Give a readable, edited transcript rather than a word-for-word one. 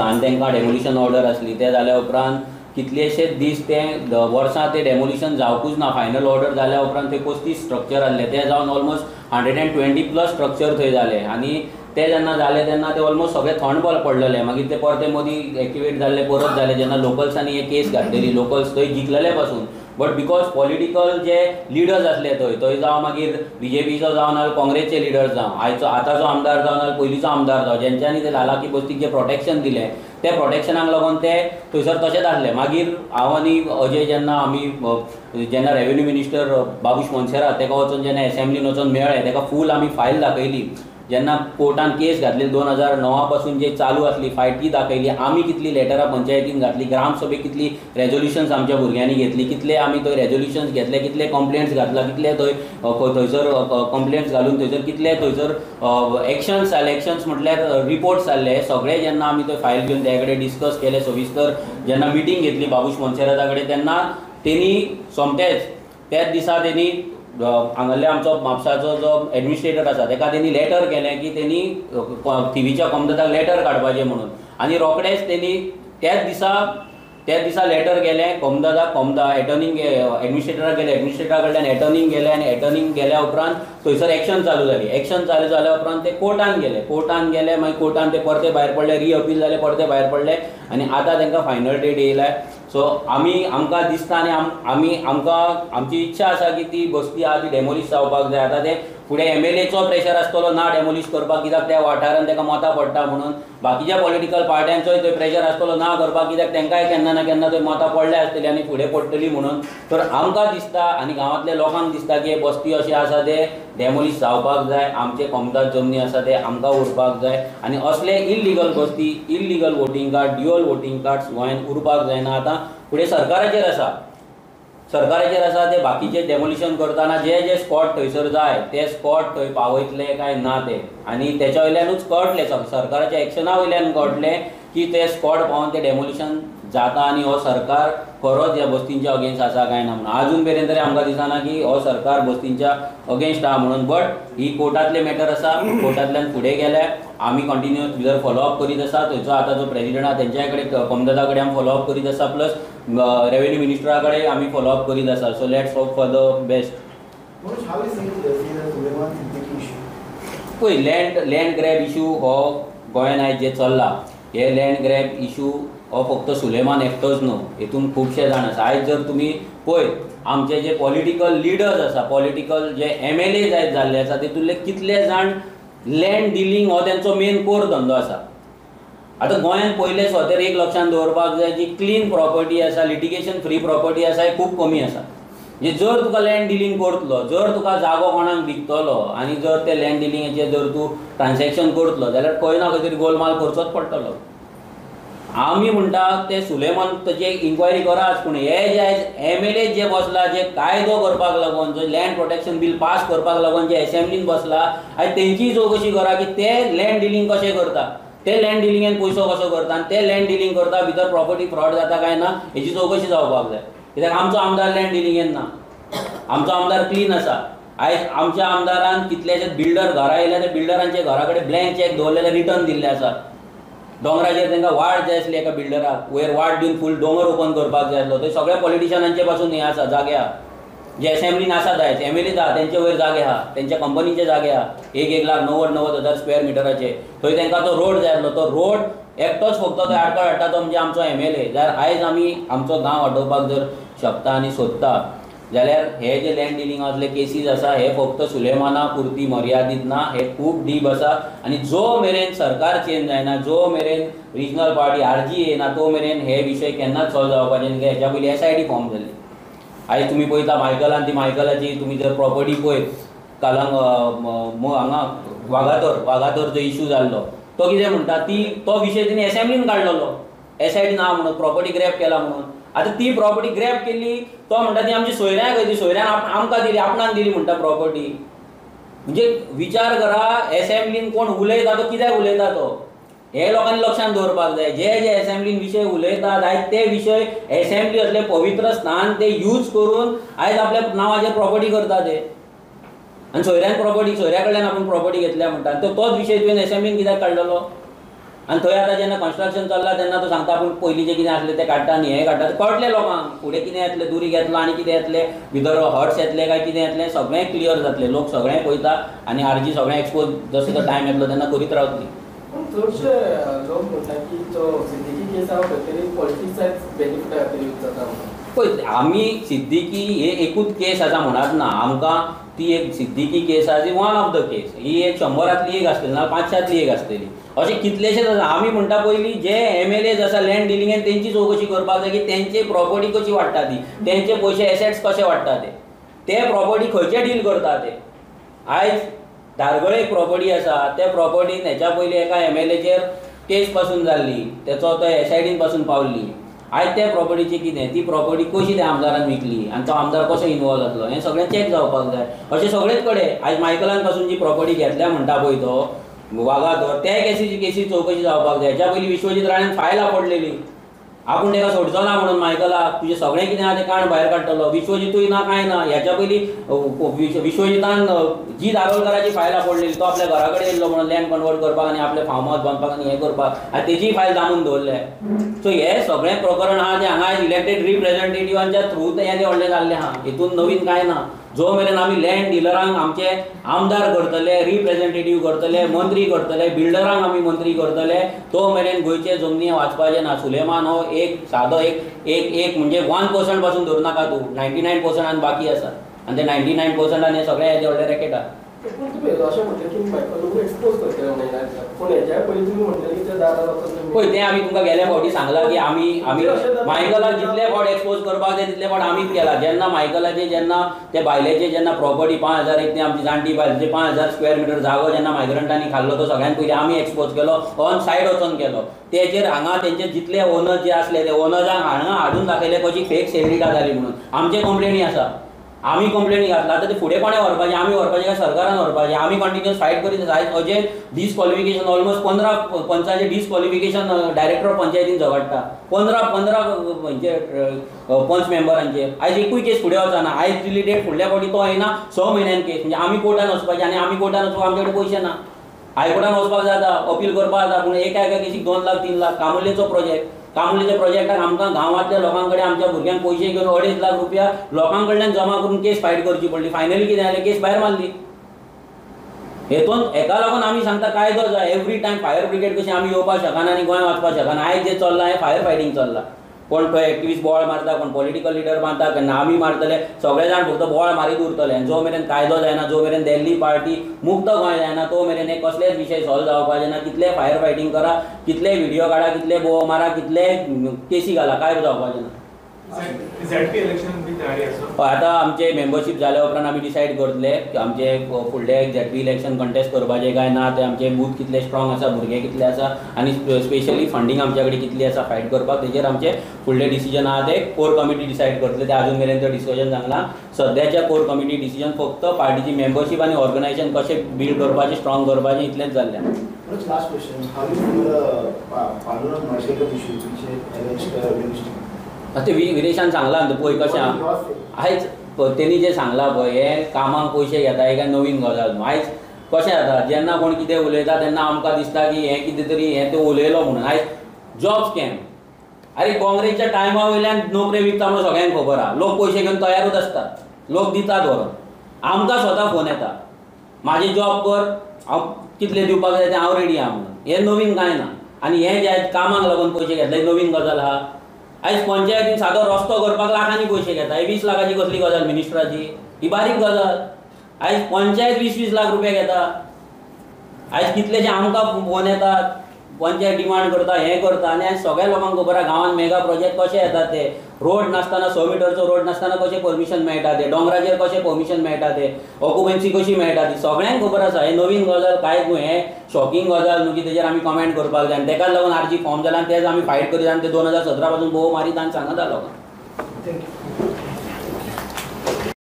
आणि तांकां demolition order आसली ते जाल्या उपरांत कितलेशेच दीस ते वर्सां ते डेमोलिशन जावपूच ना. फायनल ऑर्डर जाल्या उपरांत ते 35 स्ट्रक्चर आसले ते जावन ऑलमोस्ट 120+ स्ट्रक्चर थंय जाले. आनी ते जेन्ना जाले तेन्ना ते ऑलमोस्ट सगळे थंड पडलेले. मागीर ते परते मदीं एक्टिवेट जाल्ले परत जाले जेन्ना लोकल्सांनी हे केस घातलेली. लोकल्स थंय जिखलेले पासून, बट बिकॉज पॉलिटिकल जे लिडर्स आसले थंय जावं मागीर BJPचो जावन नाल्यार काँग्रेसचे लिडर्स जावं आतांचो आमदार जावं नाल्यार पयलींचो आमदार जावं, जेंच्यांनी ते लालाकी बस्तीक जे प्रोटेक्शन दिलें ते प्रोटेक्शनाक लागून ते थंयसर तशेंच आसले. मागीर हांव आनी अजय जेन्ना रेव्हेन्यू मिनिस्टर बाबूश मोन्सेरात ताका वचून जेन्ना एसेंब्लीन वचून मेळ्ळे, ताका फूल आमी फायल दाखयली. जेन्ना कोर्टान केस घातली 2009 पासून जे चालू आसली फायट ती दाखयली. आमी कितली लेटरां पंचायतीन घातली, ग्रामसभेक कितली रेजोल्युशन्स आमच्या भुरग्यांनी घेतली, कितले आमी थंय रेजोल्युशन्स घेतले, कितले कंप्लेंट्स घातला, कितले थंयसर कंप्लेंट्स घालून थंयसर कितले थंयसर एक्शन्स म्हटल्यार रिपोर्ट्स जाल्ले. सगळे जेन्ना आमी थंय फायल घेवन त्या कडेन डिस्कस केले सविस्तर, जेन्ना मिटींग घेतली बाबूश मोन्सेराता कडेन, तेन्ना तेणी सोमतेच त्याच दिसा तेणी हांगासले आमचो म्हापसाचो जो एडमिनिस्ट्रेटर आसा ताका तेणी लेटर केलें की तेणी थिवीच्या कोमदताक लेटर काडपाचें म्हणून. आनी रोखडेच तेणी त्याच दिसा लेटर गेलें कोमदा एटर्नींग एडमिनिस्ट्रेटराक गेले. एडमिनिस्ट्रेटरा कडल्यान एटर्नींग गेलें आनी एटर्नींग गेल्या उपरांत थंयसर एक्शन चालू जाली. एक्शन चालू जाल्या उपरांत ते कोर्टान गेले. मागीर कोर्टान ते परते भायर पडले, रिअपील जाले, परते भायर पडले आनी आतां तांकां फायनल डेट येयला. सो आमकां दिसता आनी आमची इच्छा आसा की ती बस्ती आहा ती डेमोलिश जावपाक जाय. आतां ते फुडें MLAचो प्रेशर आसतलो ना डेमोलिश करपाक, कित्याक त्या वाठारान ताका मतां पडटा म्हणून. बाकीच्या पॉलिटिकल पार्ट्यांचोय थंय प्रेशर आसतलो ना करपाक, कित्याक तांकांय केन्ना ना केन्ना थंय मतां पडले आसतली आनी फुडें पडटली म्हणून. तर आमकां दिसता आनी गांवांतल्या लोकांक दिसता की बस्ती अशें आसा ते डेमोलिश जावपाक जाय. आमचे कोमदाद जमनी आसा ते आमकां उरपाक जाय आनी असले इल्लिगल बस्ती, illegal voting card, dual voting cards गोंयांत उरपाक जायना. आतां फुडें सरकाराचेर आसा ते बाकीचे डेमोलिशन करतना जे स्पॉट थंयसर जाय ते स्पॉट थंय पावयतले काय ना ते, आनी त्याच्या वयल्यानूच कळटलें, सरकाराच्या एक्शना वयल्यान कळटलें की ते स्पॉट पावन ते डेमोलिशन जाता आनी हो सरकार खरोच ह्या बस्तींच्या अगेन्स्ट आसा काय ना म्हणून. आजून मेरेन तरी आमकां दिसना की हो सरकार बस्तींच्या अगेन्स्ट आहा म्हणून. बट ही कोर्टांतले मॅटर आसा, कोर्टांतल्यान फुडें गेले. आमी कंटिन्यूअस भितर फॉलोअप करीत आसा. थंयचो आतां जो प्रेजिडेंट आहा तेंच्या कडेन कोमदादा कडेन आमी फॉलोअप करीत आसा, प्लस रेव्हेन्यू मिनिस्टरा कडेन आमी फॉलोअप करीत आसा. So let's hope for the best. पळय लँड ग्रॅब इशू हो गोंयान आयज जे चल्ला, हे लँड ग्रॅब इशू हो फक्त सुलेमान एकटोच न्हू, हेतून खुबशे जाण आसा. आयज जर तुमी पळय आमचे जे पॉलिटिकल लिडर्स आसा, पॉलिटिकल जे MLA आयज जाल्ले आसा, तेतूंतले कितले जाण लँड डिलींग हो तेंचो मेन कोर धंदो आसा. आतां गोंयांत पयले स्वतेर एक लक्षांत दवरपाक जाय जी क्लीन प्रॉपर्टी आसा, लिटिगेशन फ्री प्रॉपर्टी आसा, ही खूब कमी आसा. म्हणजे जर तुका लँड डिलींग करतलो, जर तुका जागो कोणाक विकतलो आनी जर ते लँड डिलिंगाचेर जर तूं ट्रान्सॅक्शन करतलो जाल्यार खंय ना खंय तरी गोलमाल करचोच पडटलो. आमी म्हणटा ते सुलेमान ताची इन्क्वायरी करात, पूण हे जे आयज MLA जे बसला, जे कायदो करपाक लागून, जो लँड प्रोटेक्शन बील पास करपाक लागून जे एसेंब्लीन बसला, आयज तेंची चवकशी करा की ते लँड डिलींग कशें करता, ते लँड डिलिंगेन पयसो कसो करता आनी ते लँड डिलींग करता भितर प्रॉपर्टी फ्रॉड जाता काय ना हेची चवकशी जावपाक जाय. कित्याक आमचो आमदार लँड डिलिंगेन ना, आमचो आमदार क्लीन आसा. आयज आमच्या आमदारान कितलेशे बिल्डर घरा येयले, ते बिल्डरांचे घरा कडेन ब्लँक चॅक दवरलेले रिटर्न दिल्ले आसा. दोंगराचेर तांकां वाड जाय आसली एका बिल्डराक, वयर वाड दिवन फूल दोंगर ओपन करपाक जाय आसलो. थंय सगळ्या पॉलिटिशियनांचे पासून हे आसा, जागे आहा जे एसेंब्लीन आसात, आयज MLA आहा तेंचे वयर जागे आहा, तेंच्या कंपनीचे जागे आहा 1,90,000 स्क्वेअर मिटराचे. थंय तांकां तो रोड जाय आसलो, तो रोड एकटोच फक्त तो आडखळ हाडटा तो म्हणजे आमचो MLA. जाल्यार आयज आमी आमचो गांव वाडोवपाक जर शकता आनी सोदता जाल्यार हे जे लँड डिलिंगांतले केसीस आसा हे फक्त सुलेमाना पुरती मर्यादीत ना, हे खूब डीप आसा. आनी जो मेरेन सरकार चेंज जायना, जो मेरेन रिजनल पार्टी RG येना, तो मेरेन हे विशय केन्नाच सॉल्व जावपाचे न्ही. हेच्या पयलीं SIT फॉर्म जाल्ली. आयज तुमी पळयता मायकलान, ती मायकलाची तुमी जर प्रॉपर्टी पळयत, कालांग हांगा वागातोर जो इशू जाल्लो, तो कितें म्हणटा, तो विशय तेणी एसेंब्लीन काडलेलो, SIT ना म्हणून, प्रॉपर्टी ग्रॅब केला म्हणून. आतां ती प्रॉपर्टी ग्रॅब केल्ली, तो म्हणटा ती आमची सोयऱ्यां खंय, ती सोयऱ्यान आमकां दिली, आपणाक दिली म्हणटा प्रॉपर्टी. म्हणजे विचार करा, एसेंब्लीन कोण उलयता तो कित्याक उलयता तो, हे लोकांनी लक्षांत दवरपाक जाय. जे एसेंब्लीन विशय उलयतात आयज ते विशय एसेंब्ली असले पवित्र स्थान ते यूज करून आयज आपल्या नांवाचेर प्रॉपर्टी करता ते, आनी सोयऱ्या कडल्यान आपण प्रॉपर्टी घेतल्या म्हणटा. तोच विशय तुवें एसेंब्लीन कित्याक काडलेलो? आनी थंय आतां जेन्ना कन्स्ट्रक्शन चल्लां तेन्ना तो सांगता पूण पयलींचें कितें आसलें तें काडटा आनी हें काडटा कळटलें लोकांक फुडें कितें येतलें दुरी घेतलो आनी कितें येतलें भितर हर्ट्स येतले काय कितें येतलें सगळें क्लियर जातलें लोक सगळें पळयता आनी आरजी सगळें एक्सपोज जसो तो टायम येतलो तेन्ना करीत रावतली. पूण चडशे लोक म्हणटा की तो सिद्दीकी केस आहा खंय तरी पॉलिटिक्साक बेनिफीट खातीर यूज जाता म्हणून. पळय आमी सिद्दीकी हे एकूच केस आसा म्हणत ना आमकां ती एक सिद्दीकी केस आसा ती वन ऑफ द केस ही एक 100रांतली एक आसतली ना 500तली एक आसतली अशें कितलेशेच आसा. आमी म्हणटा पयलीं जे MLAs आसा लँड डिलिंगेन तेंची चवकशी करपाक जाय की तेंचे प्रॉपर्टी कशी वाडटा ती तेंचे पयशे एसेट्स कशे वाडटा ते प्रॉपर्टी खंयचे डील करता ते. आयज धारगळे एक प्रॉपर्टी आसा त्या प्रॉपर्टीन हेच्या पयलीं एका MLAचेर केस पासून जाल्ली तेचो तो SIDन पासून पावल्ली. आयज त्या प्रॉपर्टीची कितें ती प्रॉपर्टी कशी त्या आमदारान विकली आनी तो आमदार कसो इनवॉल्व जातलो हें सगळें चॅक जावपाक जाय. अशें सगळेच कडेन आयज मायकलान पासून जी प्रॉपर्टी घेतल्या म्हणटा पळय तो वागातोर त्या केसी चवकशी जावपाक जाय. हेच्या पयलीं विश्वजीत राणेन फायल आपडलेली आपूण तेका सोडचो ना म्हणून मायकलाक तुजें सगळें कितें आहा तें काण भायर काडटलो. विश्वजीतूय ना कांय ना. हेच्या पयलीं विश्वजितान जी दारोलकराची फायल आपडलेली तो आपल्या घरा कडेन येयल्लो म्हणून लँड कन्वर्ट करपाक आनी आपले फार्म हावस बांदपाक आनी हें करपाक आनी तेजीय फायल दामून दवरले. सो हें सगळें प्रकरण आहा तें हांगा इलेक्टेड रिप्रेझेंटेटिव्हांच्या थ्रू येदें व्हडलें जाल्लें आहा. हितून नवीन कांय ना. जो मेरेन आमी लँड डिलरांक आमचे आमदार करतले रिप्रेझेंटेटिव्ह करतले मंत्री करतले बिल्डरांक आमी मंत्री करतले तो मेरेन गोंयचे जमनी वाचपाचें ना. सुलेमान हो एक सादो एक म्हणजे 1% पासून धरूं नाका तूं 99% बाकी आसा आनी ते 99% हे सगळे येदे व्हडले रॅकेट आहा. पूण तुमी अशें म्हटलें की मायकल एक्सपोज करतले म्हणून पूण हेच्या पयलीं तुमी म्हटलें की ते दारार वचून पळय तें आमी तुमकां गेल्या फावटी सांगलां की आमी मायकलाक जितले फावट एक्सपोज करपाक जाय तितले फावट आमीच केला. जेन्ना मायकलाचे जेन्ना ते बायलेचे जेन्ना प्रॉपर्टी 5000 एक आमची जाणटी बायलेचे 5000 स्क्वेअर मिटर जागो जेन्ना मायग्रंटांनी खाल्लो तो सगळ्यान पयलीं आमी एक्सपोज केलो ऑन सायड वचून केलो. तेजेर हांगा तेंचे जितले ओनर जे आसले ते ओनर्सांक हांगा हाडून दाखयले कशी फेक सेलरिटा जाली म्हणून आमचे कंप्लेनी आसा. आमी कंप्लेनी घातला आतां ते फुडें कोणें व्हरपाचें आमी व्हरपाचें काय सरकारान व्हरपाचें. आमी कंटिन्युअस फायट करीत आसा. आयज अशें डिसक्वॉलिफिकेशन ऑलमोस्ट 15 पंचांचें डिसक्वॉलिफिकेशन डायरेक्टर ऑफ पंचायतीन झगडटा 15 म्हणजे पंच मेंबरांचेर. आयज एकूय केस फुडें वचना. आयज दिल्ली डेट फुडल्या फावटी तो येना 6 म्हयन्यान केस म्हणजे आमी कोर्टान वचपाचें आनी आमी कोर्टान वचपाक आमचे कडेन पयशे ना. हायकोर्टान वचपाक जाता अपील करपाक जाता पूण एका केसीक 2 लाख 3 लाख. कामुर्लेचो कामुर्लेच्या प्रोजेक्टाक आमकां गांवांतल्या लोकां कडेन आमच्या भुरग्यांक पयशे घेवन 2.5 लाख रुपया लोकां कडल्यान जमा करून केस फायट करची पडली. फायनली कितें जालें केस भायर मारली. हेतून हेका लागून आमी सांगता कायदो जाय. एवरी टायम फायर ब्रिगेड कशी आमी येवपाक शकना आनी गोंय वचपाक शकना. आयज जे चल्लां हें फायर फायटींग चल्लां. कोण तो एक्टिविस्ट बोवाळ मारता कोण पॉलिटिकल लिडर मारता केन्ना आमी मारतले सगळे जाण फक्त बोवाळ मारीत उरतले. जो मेरेन कायदो जायना जो मेरेन दिल्ली पार्टी मुक्त गोंय जायना तो मेरेन हे कसलेच विशय सॉल्व जावपाचे ना. कितले फायर फायटींग करा कितले व्हिडिओ काडा कितले बोव मारा कितले केसी घाला काय जावपाचें ना. आतां आमचे मेंबरशीप जाल्या उपरांत आमी डिसायड करतले की आमचे फुडले ZP इलेक्शन कंटेस्ट करपाचे काय ना ते आमचे बूथ कितले स्ट्रॉंग आसा भुरगे कितले आसा आनी स्पेशली फंडींग आमच्या कडेन कितली आसा फायट करपाक तेजेर आमचे फुडले डिसिजन आहा ते कोर कमिटी डिसायड करतले. ते आजून मेरेन तो डिस्कशन जावना. सद्याच्या कोर कमिटी डिसिजन फक्त पार्टीची मेंबरशीप आनी ऑर्गनायझेशन कशें बिल्ड करपाचें स्ट्रॉंग करपाचें इतलेंच जाल्लें. Last question how you feel Pandurang Mashelkar issue which ते विरेशान सांगला पळय कशें आयज तेणी जें सांगलां पळय हें कामाक पयशे घेता हे काय नवीन गजाल न्हू. आयज कशें जाता जेन्ना कोण कितें उलयता तेन्ना आमकां दिसता की हें कितें तरी हें तो उलयलो म्हणून. आयज जॉब स्कॅम अरे काँग्रेसच्या टायमा वयल्यान नोकरी विकता म्हणून सगळ्यांक खबर आहा. लोक पयशे घेवन तयारूच आसतात लोक दितात व्हरून. आमकां स्वता फोन येता म्हाजे जॉब कर हांव कितले दिवपाक जाय तें हांव रेडी आहा म्हणून. हें नवीन कांय ना. आनी हें जे आयज कामाक लागून पयशे घेतले नवीन गजाल आहा. आयज पंचायतीन सादो रस्तो करपाक लाखांनी पयशे घेता. 20 लाखाची कसली गजाल मिनिस्टराची ही बारीक गजाल. आयज पंचायत 20-20 लाख रुपया घेता. आयज कितलेशे आमकां फोन येतात पंचायत डिमांड करता हें करता आनी आयज सगळ्या लोकांक खबर आहा गांवांत मेगा प्रोजेक्ट कशे येतात ते. रोड नासतना 100 मिटरचो रोड नासतना कशें परमिशन मेळटा ते. डोंगराचेर कशें परमिशन मेळटा ते. ऑक्युपन्सी कशी मेळटा ती सगळ्यांक खबर आसा. हें नवीन गजाल कांयच न्हू. हें शॉकिंग गजाल न्हू की तेजेर आमी कमेंट करपाक जाय. आनी तेकाच लागून आरजी फॉर्म जाला आनी तेच आमी फायट करीत आनी ते 2017 पासून बोव मारीत आनी सांगता लोकांक. थँक्यू.